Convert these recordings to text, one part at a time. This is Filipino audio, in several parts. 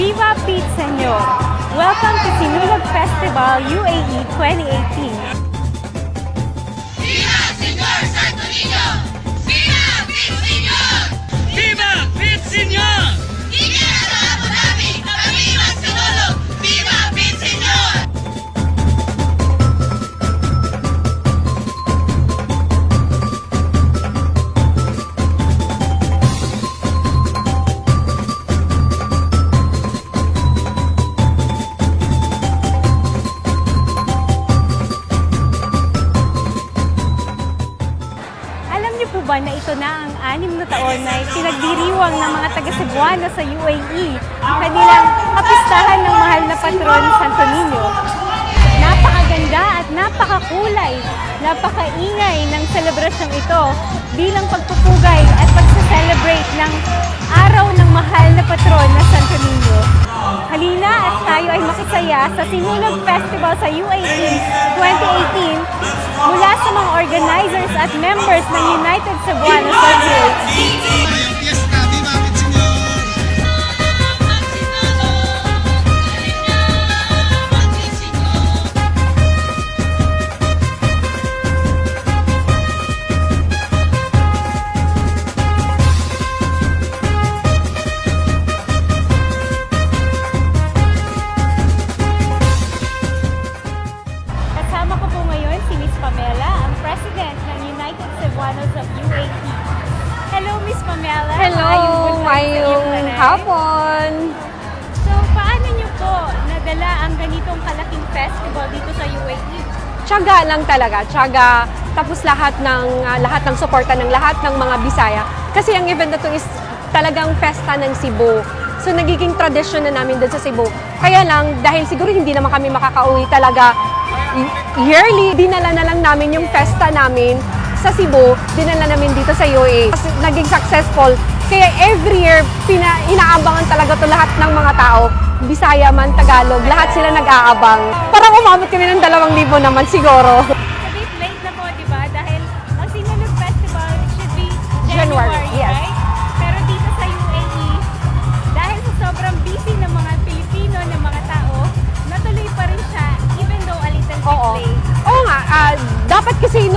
Viva Pete Senor! Welcome to Sinulog Festival UAE 2018. ¡Viva Señor Santo Niño! ¡Viva Pete Señor! ¡Viva Pete Señor! ¡Viva Abu Dhabi! ¡Viva Sinulog! ¡Viva Pete Señor! Alam niyo po ba na ito na ang 6 na taon na pinagdiriwang ng mga taga-Cebuano sa UAE ang kanilang kapistahan ng mahal na patron Santo Niño? Napakaganda at napakakulay, napakaingay ng selebrasyong ito bilang pagpupugay at pagsa-celebrate ng araw ng mahal na patron na Santo Niño. Halina at tayo ay makisaya sa Sinulog Festival sa UAE 2018 mula sa mga organizers at members ng United Cebuanos sa UAE. Fiesta, viva Pete Señor! Kasama ko po ngayon si Miss Pamela, ang President ng United Cebuanos of UAE. Hello, Miss Pamela. Hello, Maayong mayong buhay. hapon. So, paano niyo po nadala ang ganitong kalaking festival dito sa UAE? Tiyaga lang talaga, tiyaga. Tapos lahat ng suporta ng lahat ng mga Bisaya. Kasi ang event na to is talagang festa ng Cebu. So nagiging tradisyon na namin doon sa Cebu. Kaya lang, dahil siguro hindi naman kami makakauwi talaga yearly, dinala na lang namin yung festa namin sa Cebu, dinala namin dito sa UAE. Kasi naging successful. Kaya every year, inaabangan talaga to lahat ng mga tao. Bisaya man, Tagalog, lahat sila nag-aabang. Parang umabot kami ng 2,000 naman siguro. A bit late na po, di ba? Dahil ang Sinulog Festival should be January, January, yes. right? Pero dito sa UAE, dahil sa sobrang busy ng mga Pilipino, ng mga tao, natuloy pa rin siya, even though a little bit Oo. late. Oo nga, dapat kasi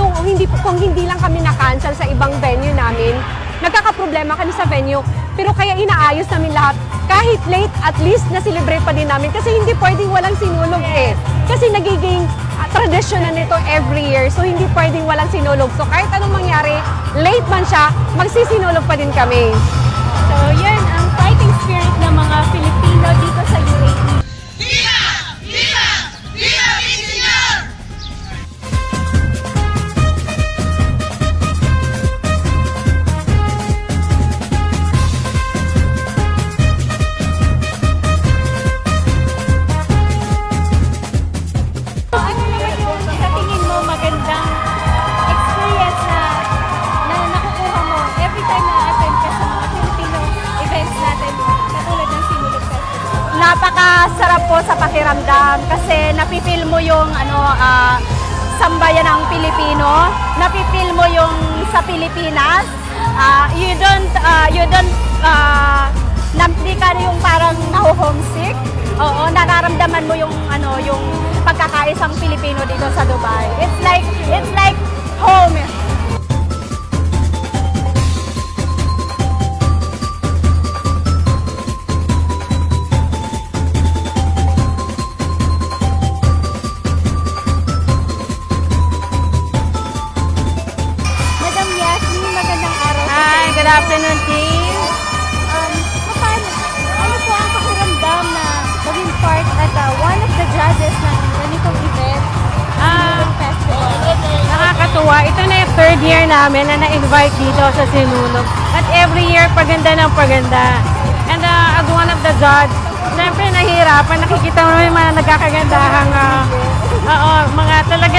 kung hindi lang kami na-cancel sa ibang venue namin, nagkakaproblema kami sa venue. Pero kaya inaayos namin lahat. Kahit late, at least na-celebrate pa din namin. Kasi hindi pwedeng walang sinulog eh. Kasi nagiging tradition na nito every year. So hindi pwedeng walang sinulog. So kahit anong mangyari, late man siya, magsisinulog pa din kami. So yan ang fighting spirit ng mga Pilipino dito sa UAE. ¡Viva! ¡Viva! ¡Viva Pete Señor! So, ano naman yung sa tingin mo magandang experience na nakukuha mo every time na attend ka sa mga Filipino events natin katulad ng Sinulog Festival? Napakasarap po sa pakiramdam kasi napipil mo yung sambayan ng Pilipino, napipil mo yung sa Pilipinas. Hindi ka yung parang naho-homesick. Oo, nararamdaman mo yung yung pagkakaisang Pilipino dito sa Dubai. It's like home. Madam Yasmin, magandang araw. Hi, good afternoon, team. Ano po ang pakiramdam na maging part at one of the judges ng ganitong event, Sinulog Festival? Nakakatuwa. Ito na yung 3rd year namin na na-invite dito sa Sinulog. At every year, paganda ng paganda. And as one of the judge, siyempre nahihirapan. Nakikita mo naman yung mga nagkakagandahang mga talaga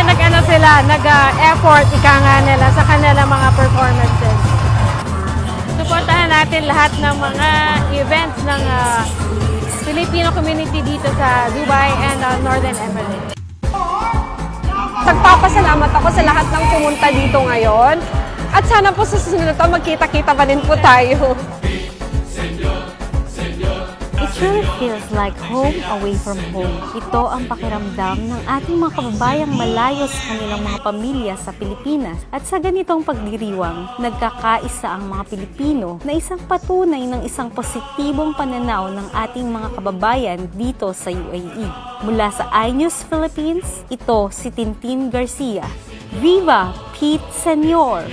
nag-effort, ika nga nila sa kanilang mga performances. Suportahan natin lahat ng mga events ng Filipino community dito sa Dubai and Northern Emirates. Nagpapasalamat ako sa lahat ng pumunta dito ngayon. At sana po sa susunod na to, magkita-kita pa din po tayo. truly feels like home away from home. Ito ang pakiramdam ng ating mga kababayang malayo sa kanilang mga pamilya sa Pilipinas. At sa ganitong pagdiriwang, nagkakaisa ang mga Pilipino na isang patunay ng isang positibong pananaw ng ating mga kababayan dito sa UAE. Mula sa iNews Philippines, ito si Tintin Garcia. Viva Pete Senior!